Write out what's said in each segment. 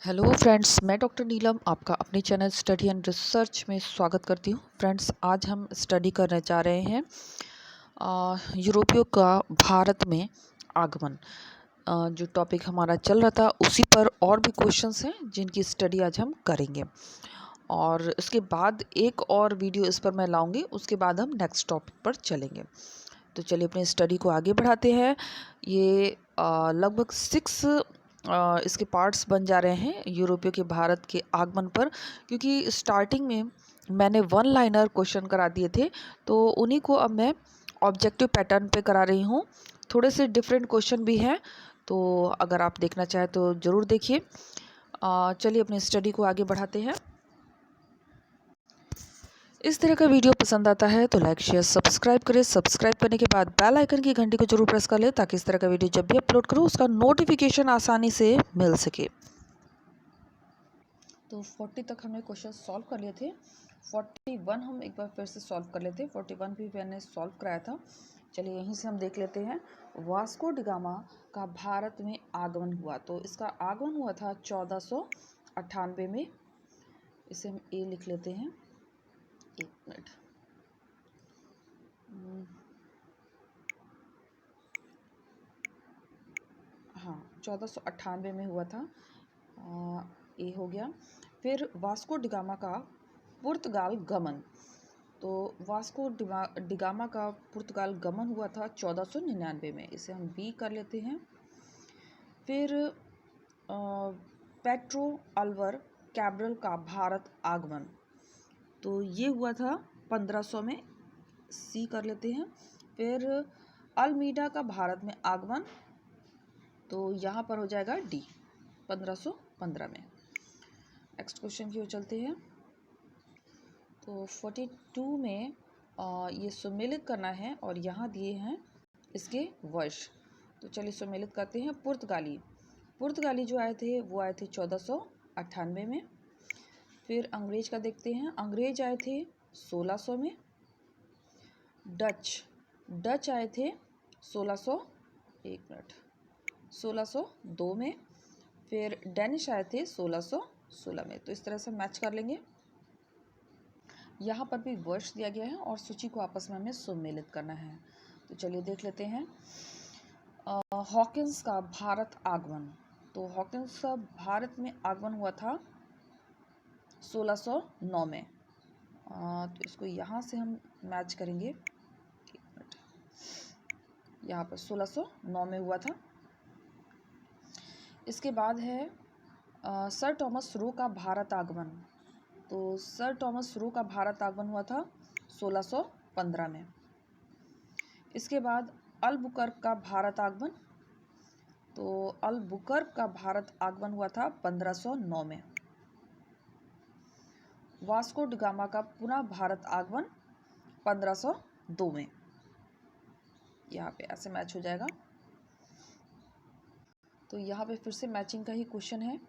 Hello friends, मैं doctor नीलम आपका अपने चैनल स्टडी एंड रिसर्च में स्वागत करती हूँ। फ्रेंड्स, आज हम स्टडी करने जा रहे हैं यूरोपियों का भारत में आगमन। जो टॉपिक हमारा चल रहा था उसी पर और भी क्वेश्चंस हैं जिनकी स्टडी आज हम करेंगे, और इसके बाद एक और वीडियो इस पर मैं लाऊंगी। उसके बाद हम नेक्स्ट टॉपिक पर चलेंगे। तो चलिए अपनी स्टडी को आगे बढ़ाते हैं। ये लगभग 6 इसके पार्ट्स बन जा रहे हैं यूरोपियों के भारत के आगमन पर, क्योंकि स्टार्टिंग में मैंने वन लाइनर क्वेश्चन करा दिए थे, तो उन्हीं को अब मैं ऑब्जेक्टिव पैटर्न पे करा रही हूँ। थोड़े से डिफरेंट क्वेश्चन भी हैं, तो अगर आप देखना चाहें तो ज़रूर देखिए। चलिए अपनी स्टडी को आगे बढ़ाते हैं। इस तरह का वीडियो पसंद आता है तो लाइक शेयर सब्सक्राइब करें। सब्सक्राइब करने के बाद बेल आइकन की घंटी को जरूर प्रेस कर लें, ताकि इस तरह का वीडियो जब भी अपलोड करूँ उसका नोटिफिकेशन आसानी से मिल सके। तो 40 तक हमने क्वेश्चन सॉल्व कर लिए थे। 41 हम एक बार फिर से सॉल्व कर लेते हैं। 41 भी मैंने सॉल्व कराया था। चलिए यहीं से हम देख लेते हैं। वास्को डी गामा का भारत में आगमन हुआ, तो इसका आगमन हुआ था 1498 में। इसे हम ए लिख लेते हैं। एक मिनट। हाँ, 1498 में हुआ था। ये हो गया। फिर वास्को डिगामा का पुर्तगाल गमन, तो वास्को डिगामा का पुर्तगाल गमन हुआ था 1499 में। इसे हम बी कर लेते हैं। फिर पेट्रो अल्वर कैब्रल का भारत आगमन, तो ये हुआ था 1500 में। सी कर लेते हैं। फिर अल्मीडा का भारत में आगमन, तो यहाँ पर हो जाएगा डी, 1515 में। नेक्स्ट क्वेश्चन की ओर चलते हैं। तो 42 में ये सुमेलित करना है, और यहाँ दिए हैं इसके वर्ष। तो चलिए सुमेलित करते हैं। पुर्तगाली जो आए थे वो आए थे 1498 में। फिर अंग्रेज का देखते हैं। अंग्रेज आए थे 1600 में। डच आए थे 1602 में। फिर डेनिश आए थे 1616 में। तो इस तरह से मैच कर लेंगे। यहाँ पर भी वर्ष दिया गया है और सूची को आपस में हमें सुमेलित करना है। तो चलिए देख लेते हैं। हॉकिंस का भारत आगमन, तो हॉकिंस का भारत में आगमन हुआ था 1609 में। तो इसको यहाँ से हम मैच करेंगे। एक मिनट। यहाँ पर 1609 में हुआ था। इसके बाद है सर टॉमस रो का भारत आगमन, तो सर टॉमस रो का भारत आगमन हुआ था 1615 में। इसके बाद अल्बुकर्क का भारत आगमन, तो अल्बुकर्क का भारत आगमन हुआ था 1509 में। वास्को डी गामा का पुनः भारत आगमन 1502 में। यहाँ पे ऐसे मैच हो जाएगा। तो यहाँ पे फिर से मैचिंग का ही क्वेश्चन है।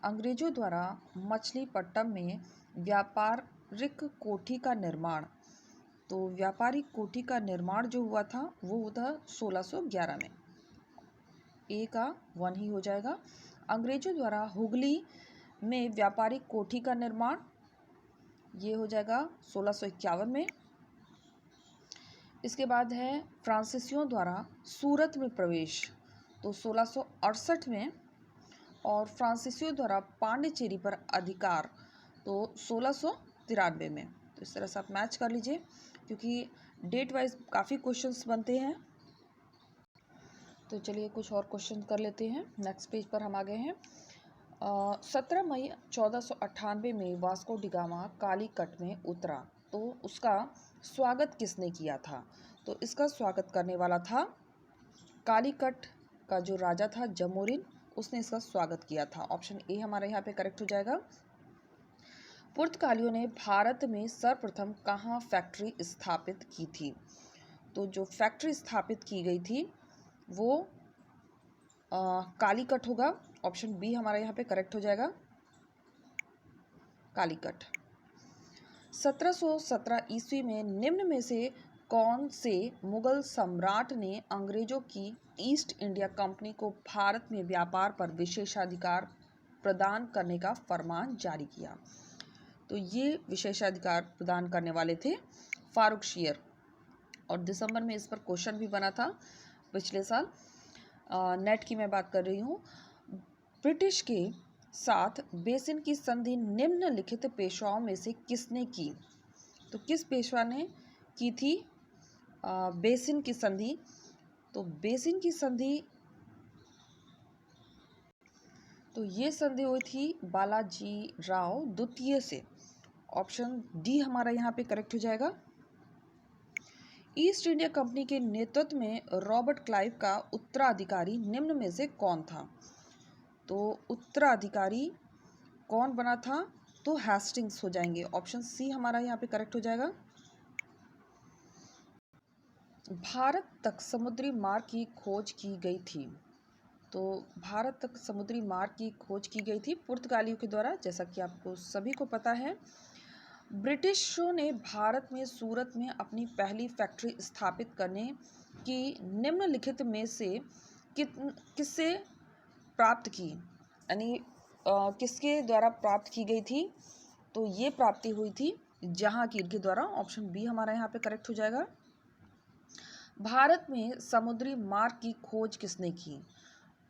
अंग्रेजों द्वारा मछलीपट्टनम में व्यापारिक कोठी का निर्माण, तो व्यापारिक कोठी का निर्माण जो हुआ था वो हुआ था 1611 में। ए का 1 ही हो जाएगा। अंग्रेजों द्वारा हुगली में व्यापारिक कोठी का निर्माण, ये हो जाएगा 1651 में। इसके बाद है फ्रांसीसियों द्वारा सूरत में प्रवेश, तो 1668 में। और फ्रांसीसियों द्वारा पांडिचेरी पर अधिकार, तो 1693 में। तो इस तरह से आप मैच कर लीजिए, क्योंकि डेट वाइज काफ़ी क्वेश्चंस बनते हैं। तो चलिए कुछ और क्वेश्चन कर लेते हैं। नेक्स्ट पेज पर हम आ गए हैं। 17 मई 1498 में वास्को डी गामा कालीकट में उतरा, तो उसका स्वागत किसने किया था? तो इसका स्वागत करने वाला था कालीकट का जो राजा था जमोरिन, उसने इसका स्वागत किया था। ऑप्शन ए हमारे यहाँ पे करेक्ट हो जाएगा। पुर्तगालियों ने भारत में सर्वप्रथम कहाँ फैक्ट्री स्थापित की थी? तो जो फैक्ट्री स्थापित की गई थी वो कालीकट होगा। ऑप्शन बी हमारा यहाँ पे करेक्ट हो जाएगा, कालीकट। 1717 ईस्वी में निम्न में से कौन से मुगल सम्राट ने अंग्रेजों की ईस्ट इंडिया कंपनी को भारत में व्यापार पर विशेषाधिकार प्रदान करने का फरमान जारी किया। तो ये विशेषाधिकार प्रदान करने वाले थे फारुखशियर, और दिसंबर में इस पर क्वेश्चन भी बना था पिछले साल। नेट की मैं बात कर रही हूँ। ब्रिटिश के साथ बेसिन की संधि निम्नलिखित पेशवाओं में से किसने की? तो किस पेशवा ने की थी बेसिन की संधि? तो बेसिन की संधि, तो ये संधि हुई थी बालाजी राव द्वितीय से। ऑप्शन डी हमारा यहाँ पे करेक्ट हो जाएगा। ईस्ट इंडिया कंपनी के नेतृत्व में रॉबर्ट क्लाइव का उत्तराधिकारी निम्न में से कौन था? तो उत्तराधिकारी कौन बना था? तो हेस्टिंग्स हो जाएंगे। ऑप्शन सी हमारा यहाँ पे करेक्ट हो जाएगा। भारत तक समुद्री मार्ग की खोज की गई थी। तो भारत तक समुद्री मार्ग की खोज की गई थी पुर्तगालियों के द्वारा, जैसा कि आपको सभी को पता है। ब्रिटिशों ने भारत में सूरत में अपनी पहली फैक्ट्री स्थापित करने की निम्नलिखित में से किससे प्राप्त की, यानी किसके द्वारा प्राप्त की गई थी? तो ये प्राप्ति हुई थी जहांगीर के द्वारा। ऑप्शन बी हमारा यहाँ पे करेक्ट हो जाएगा। भारत में समुद्री मार्ग की खोज किसने की?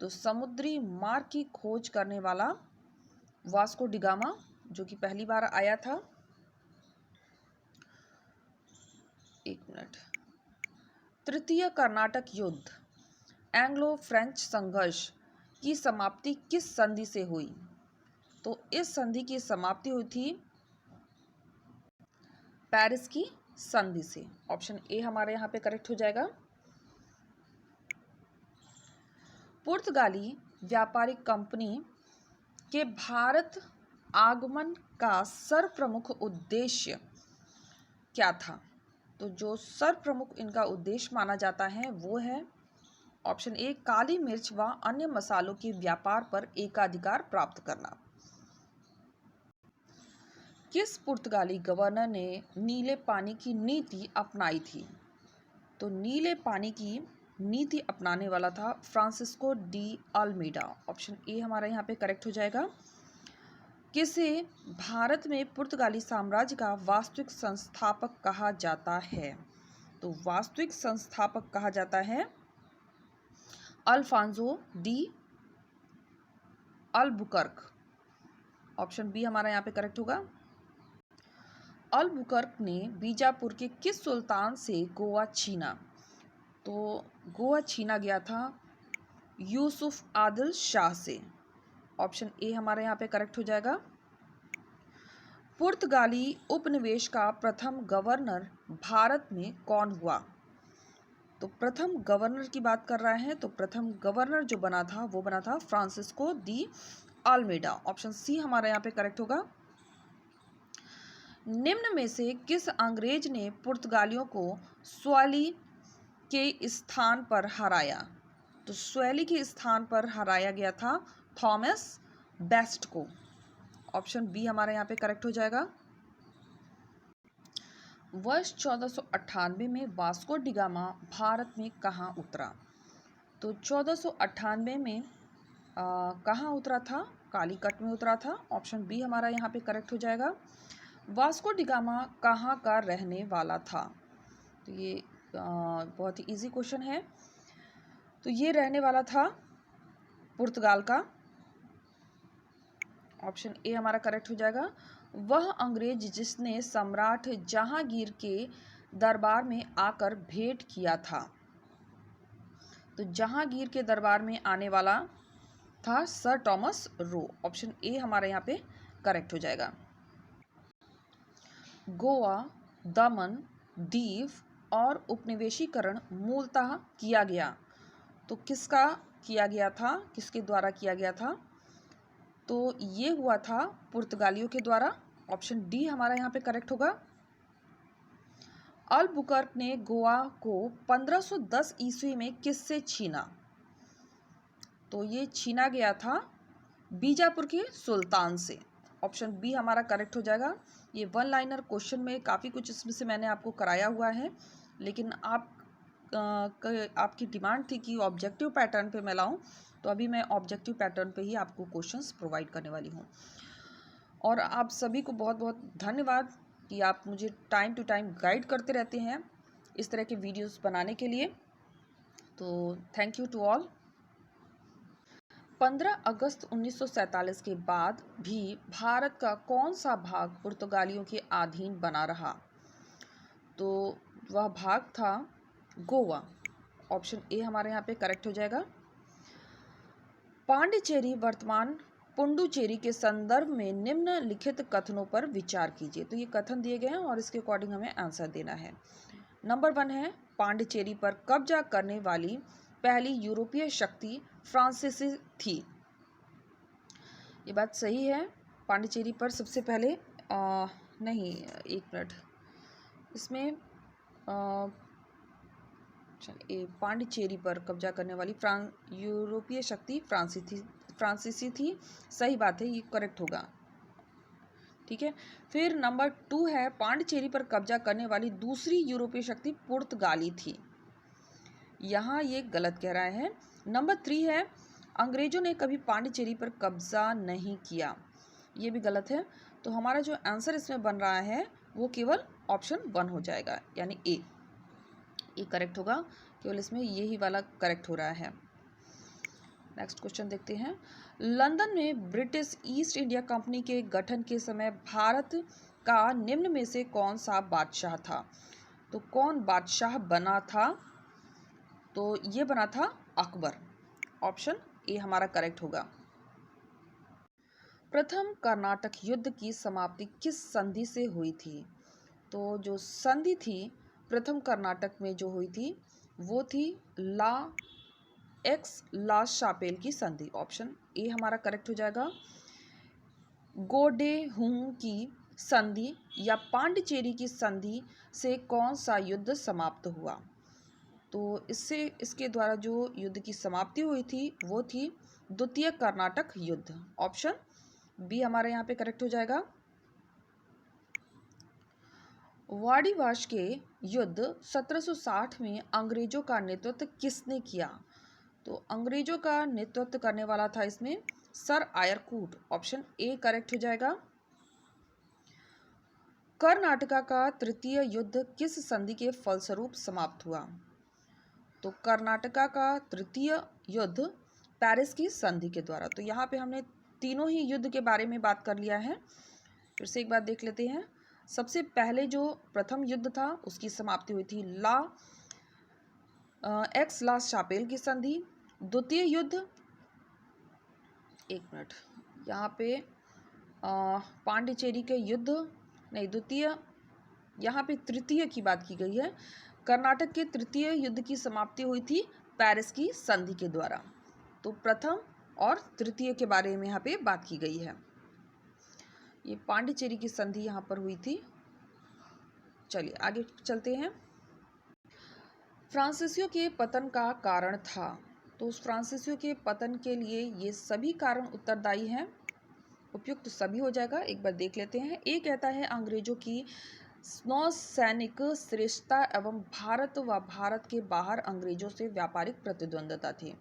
तो समुद्री मार्ग की खोज करने वाला वास्को डिगामा, जो कि पहली बार आया था। एक मिनट। तृतीय कर्नाटक युद्ध, एंग्लो फ्रेंच संघर्ष की समाप्ति किस संधि से हुई? तो इस संधि की समाप्ति हुई थी पेरिस की संधि से। ऑप्शन ए हमारे यहाँ पे करेक्ट हो जाएगा। पुर्तगाली व्यापारिक कंपनी के भारत आगमन का सर्वप्रमुख उद्देश्य क्या था? तो जो सर्वप्रमुख इनका उद्देश्य माना जाता है वो है ऑप्शन ए, काली मिर्च व अन्य मसालों के व्यापार पर एकाधिकार प्राप्त करना। किस पुर्तगाली गवर्नर ने नीले पानी की नीति अपनाई थी? तो नीले पानी की नीति अपनाने वाला था Francisco de Almeida. Option A हमारा यहाँ पे करेक्ट हो जाएगा। किसे भारत में पुर्तगाली साम्राज्य का वास्तविक संस्थापक कहा जाता है? तो वास्तविक संस्थापक कहा जाता है Alfonso de Albuquerque. Option B हमारा यहाँ पे करेक्ट होगा। अल्बुकर्क ने बीजापुर के किस सुल्तान से गोवा छीना? तो गोवा छीना गया था यूसुफ आदिल शाह से। ऑप्शन ए हमारे यहाँ पे करेक्ट हो जाएगा। पुर्तगाली उपनिवेश का प्रथम गवर्नर भारत में कौन हुआ? तो प्रथम गवर्नर की बात कर रहे हैं, तो प्रथम गवर्नर जो बना था वो बना था Francisco de Almeida. Option C हमारे यहाँ पे करेक्ट होगा। निम्न में से किस अंग्रेज ने पुर्तगालियों को स्वैली के स्थान पर हराया? तो स्वैली के स्थान पर हराया गया था थॉमस बेस्ट को। ऑप्शन बी हमारे यहाँ पे करेक्ट हो जाएगा। वर्ष 1498 में वास्को डिगामा भारत में कहाँ उतरा? तो 1498 में कहाँ उतरा था? कालीकट में उतरा था। ऑप्शन बी हमारा यहाँ पे करेक्ट हो जाएगा। वास्को डिगामा कहाँ का रहने वाला था? तो ये बहुत ही इजी क्वेश्चन है। तो ये रहने वाला था पुर्तगाल का। ऑप्शन ए हमारा करेक्ट हो जाएगा। वह अंग्रेज जिसने सम्राट जहांगीर के दरबार में आकर भेंट किया था। तो जहांगीर के दरबार में आने वाला था sir Thomas Roe. Option A हमारे यहाँ पे करेक्ट हो जाएगा। गोवा, दमन, दीव और उपनिवेशीकरण मूलतः किया गया। तो किसका किया गया था? किसके द्वारा किया गया था? तो ये हुआ था पुर्तगालियों के द्वारा। ऑप्शन डी हमारा यहाँ पे करेक्ट होगा। अल्बुकर्क ने गोवा को 1510 ईस्वी में किससे छीना? तो ये छीना गया था बीजापुर के सुल्तान से। ऑप्शन बी हमारा करेक्ट हो जाएगा। ये वन लाइनर क्वेश्चन में काफ़ी कुछ इसमें से मैंने आपको कराया हुआ है, लेकिन आप आपकी डिमांड थी कि ऑब्जेक्टिव पैटर्न पे मैं लाऊं, तो अभी मैं ऑब्जेक्टिव पैटर्न पे ही आपको क्वेश्चंस प्रोवाइड करने वाली हूँ। और आप सभी को बहुत बहुत धन्यवाद कि आप मुझे टाइम टू टाइम गाइड करते रहते हैं इस तरह के वीडियोस बनाने के लिए। तो थैंक यू टू ऑल। 15 अगस्त 1947 के बाद भी भारत का कौन सा भाग पुर्तगालियों के अधीन बना रहा? तो वह भाग था गोवा। ऑप्शन ए हमारे यहाँ पे करेक्ट हो जाएगा। पांडिचेरी वर्तमान पुडुचेरी के संदर्भ में निम्नलिखित कथनों पर विचार कीजिए। तो ये कथन दिए गए हैं और इसके अकॉर्डिंग हमें आंसर देना है। नंबर 1 है, पांडिचेरी पर कब्जा करने वाली पहली यूरोपीय शक्ति फ्रांसीसी थी। ये बात सही है। पांडिचेरी पर सबसे पहले नहीं, एक मिनट, इसमें पांडिचेरी पर कब्जा करने वाली यूरोपीय शक्ति फ्रांसीसी थी। सही बात है, ये करेक्ट होगा। ठीक है। फिर नंबर 2 है, पांडिचेरी पर कब्जा करने वाली दूसरी यूरोपीय शक्ति पुर्तगाली थी। यहाँ ये गलत कह रहा है। नंबर 3 है, अंग्रेजों ने कभी पांडिचेरी पर कब्जा नहीं किया। ये भी गलत है। तो हमारा जो आंसर इसमें बन रहा है वो केवल ऑप्शन 1 हो जाएगा, यानी ए। ये करेक्ट होगा, केवल इसमें यही वाला करेक्ट हो रहा है। नेक्स्ट क्वेश्चन देखते हैं। लंदन में ब्रिटिश ईस्ट इंडिया कंपनी के गठन के समय भारत का निम्न में से कौन सा बादशाह था? तो कौन बादशाह बना था? तो ये बना था अकबर। ऑप्शन ए हमारा करेक्ट होगा। प्रथम कर्नाटक युद्ध की समाप्ति किस संधि से हुई थी? तो जो संधि थी प्रथम कर्नाटक में जो हुई थी वो थी ला शापेल की संधि। ऑप्शन ए हमारा करेक्ट हो जाएगा। गोडेहुंग की संधि या पांडिचेरी की संधि से कौन सा युद्ध समाप्त हुआ? तो इसके द्वारा जो युद्ध की समाप्ति हुई थी वो थी द्वितीय कर्नाटक युद्ध। ऑप्शन बी हमारे यहाँ पे करेक्ट हो जाएगा। वाड़ीवाश के युद्ध 1760 में अंग्रेजों का नेतृत्व किसने किया? तो अंग्रेजों का नेतृत्व करने वाला था इसमें sir Eyre Coote. Option A correct हो जाएगा। कर्नाटका का तृतीय युद्ध किस संधि के फलस्वरूप समाप्त हुआ? तो कर्नाटका का तृतीय युद्ध पेरिस की संधि के द्वारा। तो यहाँ पे हमने तीनों ही युद्ध के बारे में बात कर लिया है। फिर से एक बार देख लेते हैं। सबसे पहले जो प्रथम युद्ध था उसकी समाप्ति हुई थी ला शापेल की संधि। द्वितीय युद्ध, एक मिनट, यहाँ पे पांडिचेरी के युद्ध नहीं, द्वितीय, यहाँ पे तृतीय की बात की गई है। कर्नाटक के तृतीय युद्ध की समाप्ति हुई थी पेरिस की संधि के द्वारा। तो प्रथम और तृतीय के बारे में यहाँ पे बात की गई है। ये पांडिचेरी की संधि यहाँ पर हुई थी। चलिए आगे चलते हैं। फ्रांसीसियों के पतन का कारण था। तो उस फ्रांसीसियों के पतन के लिए ये सभी कारण उत्तरदायी हैं। उपयुक्त तो सभी हो जाएगा। एक बार देख लेते हैं। ए कहता है अंग्रेजों की नौसैनिक श्रेष्ठता एवं भारत व भारत के बाहर अंग्रेजों से व्यापारिक प्रतिद्वंद्विता थी।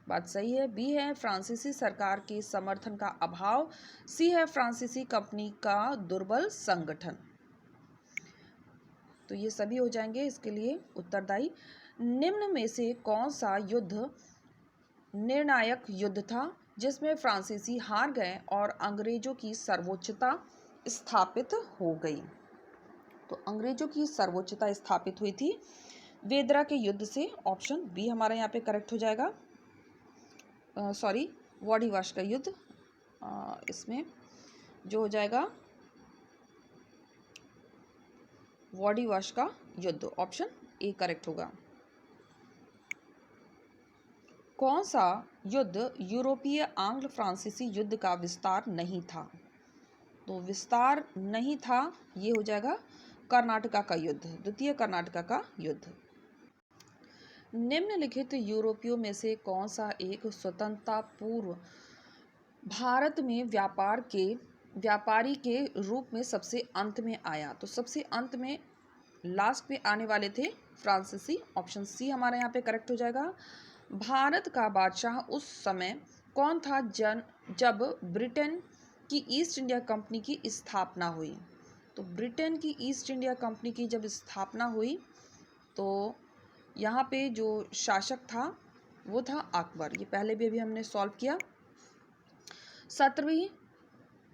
बात सही है। बी है फ्रांसीसी सरकार के समर्थन का अभाव। सी है फ्रांसीसी कंपनी का दुर्बल संगठन। तो ये सभी हो जाएंगे इसके लिए उत्तरदायी। निम्न में से कौन सा युद्ध निर्णायक युद्ध था जिसमें फ्रांसीसी हार गए और अंग्रेजों की सर्वोच्चता स्थापित हो गई? तो अंग्रेजों की सर्वोच्चता स्थापित हुई थी वेदरा के युद्ध से। ऑप्शन बी हमारा यहाँ पे करेक्ट हो जाएगा। वाड़ीवाश का युद्ध, इसमें जो हो जाएगा वाड़ीवाश का युद्ध। ऑप्शन ए करेक्ट होगा। कौन सा युद्ध यूरोपीय आंग्ल फ्रांसीसी युद्ध का विस्तार नहीं था? तो विस्तार नहीं था, ये हो जाएगा कर्नाटका का युद्ध, द्वितीय कर्नाटका का युद्ध। निम्नलिखित यूरोपियों में से कौन सा एक स्वतंत्रता पूर्व भारत में व्यापारी के रूप में सबसे अंत में आया? तो सबसे अंत में लास्ट में आने वाले थे फ्रांसीसी। ऑप्शन सी हमारे यहाँ पे करेक्ट हो जाएगा। भारत का बादशाह उस समय कौन था जब ब्रिटेन की ईस्ट इंडिया कंपनी की स्थापना हुई? तो ब्रिटेन की ईस्ट इंडिया कंपनी की जब स्थापना हुई तो यहाँ पे जो शासक था वो था अकबर। ये पहले भी अभी हमने सॉल्व किया। 17वीं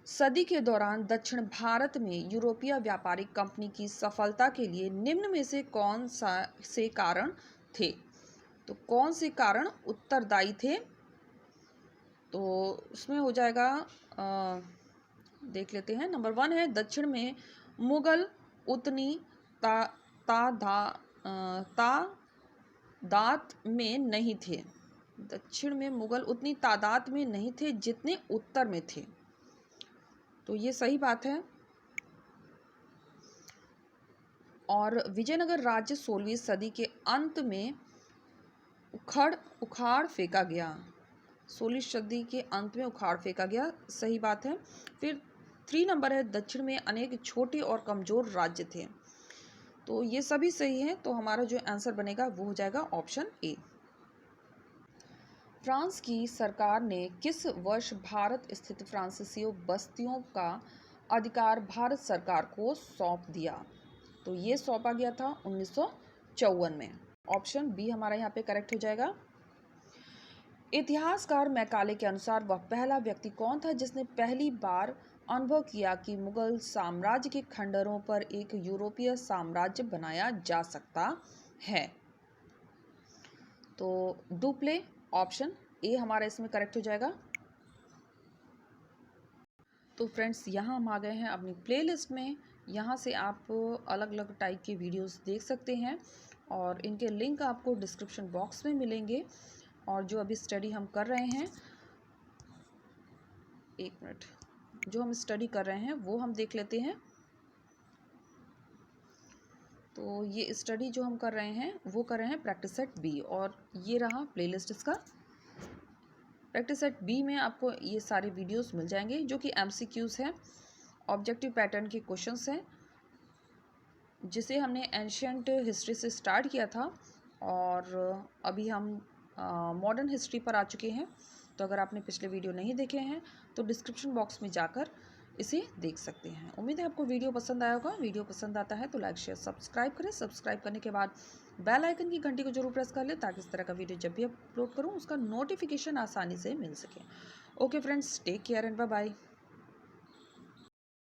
सदी के दौरान दक्षिण भारत में यूरोपीय व्यापारिक कंपनी की सफलता के लिए निम्न में से कौन से कारण थे? तो कौन से कारण उत्तरदायी थे? तो उसमें हो जाएगा, देख लेते हैं। नंबर 1 है दक्षिण में मुगल उतनी तादाद में नहीं थे। दक्षिण में मुगल उतनी तादाद में नहीं थे जितने उत्तर में थे। तो ये सही बात है। और विजयनगर राज्य 16वीं सदी के अंत में उखाड़ फेंका गया। 16वीं सदी के अंत में उखाड़ फेंका गया, सही बात है। फिर 3 नंबर है दक्षिण में अनेक छोटे और कमजोर राज्य थे। तो ये सभी सही है। तो हमारा जो आंसर बनेगा वो हो जाएगा ऑप्शन ए। फ्रांस की सरकार ने किस वर्ष भारत स्थित फ्रांसीसी बस्तियों का अधिकार भारत सरकार को सौंप दिया? तो ये सौंपा गया था 1954 में। ऑप्शन बी हमारा यहाँ पे करेक्ट हो जाएगा। इतिहासकार मैकाले के अनुसार वह पहला व्यक्ति कौन था जिसने पहली बार अनुभव किया कि मुगल साम्राज्य के खंडरों पर एक यूरोपीय साम्राज्य बनाया जा सकता है? तो डुप्ले, ऑप्शन ए हमारा इसमें करेक्ट हो जाएगा। तो फ्रेंड्स यहाँ हम आ गए हैं अपनी प्लेलिस्ट में। यहाँ से आप अलग अलग टाइप के वीडियोस देख सकते हैं और इनके लिंक आपको डिस्क्रिप्शन बॉक्स में मिलेंगे। और जो अभी स्टडी हम कर रहे हैं, एक मिनट, जो हम स्टडी कर रहे हैं वो हम देख लेते हैं। तो ये स्टडी जो हम कर रहे हैं वो कर रहे हैं प्रैक्टिस सेट बी, और ये रहा प्लेलिस्ट इसका। प्रैक्टिस सेट बी में आपको ये सारे वीडियोस मिल जाएंगे जो कि एमसीक्यूज़ हैं, ऑब्जेक्टिव पैटर्न के क्वेश्चंस हैं, जिसे हमने एंशियंट हिस्ट्री से स्टार्ट किया था और अभी हम मॉडर्न हिस्ट्री पर आ चुके हैं। तो अगर आपने पिछले वीडियो नहीं देखे हैं तो डिस्क्रिप्शन बॉक्स में जाकर इसे देख सकते हैं। उम्मीद है आपको वीडियो पसंद आया होगा। वीडियो पसंद आता है तो लाइक शेयर सब्सक्राइब करें। सब्सक्राइब करने के बाद बेल आइकन की घंटी को जरूर प्रेस कर लें ताकि इस तरह का वीडियो जब भी अपलोड करूं उसका नोटिफिकेशन आसानी से मिल सके। Okay friends, take care and bye bye.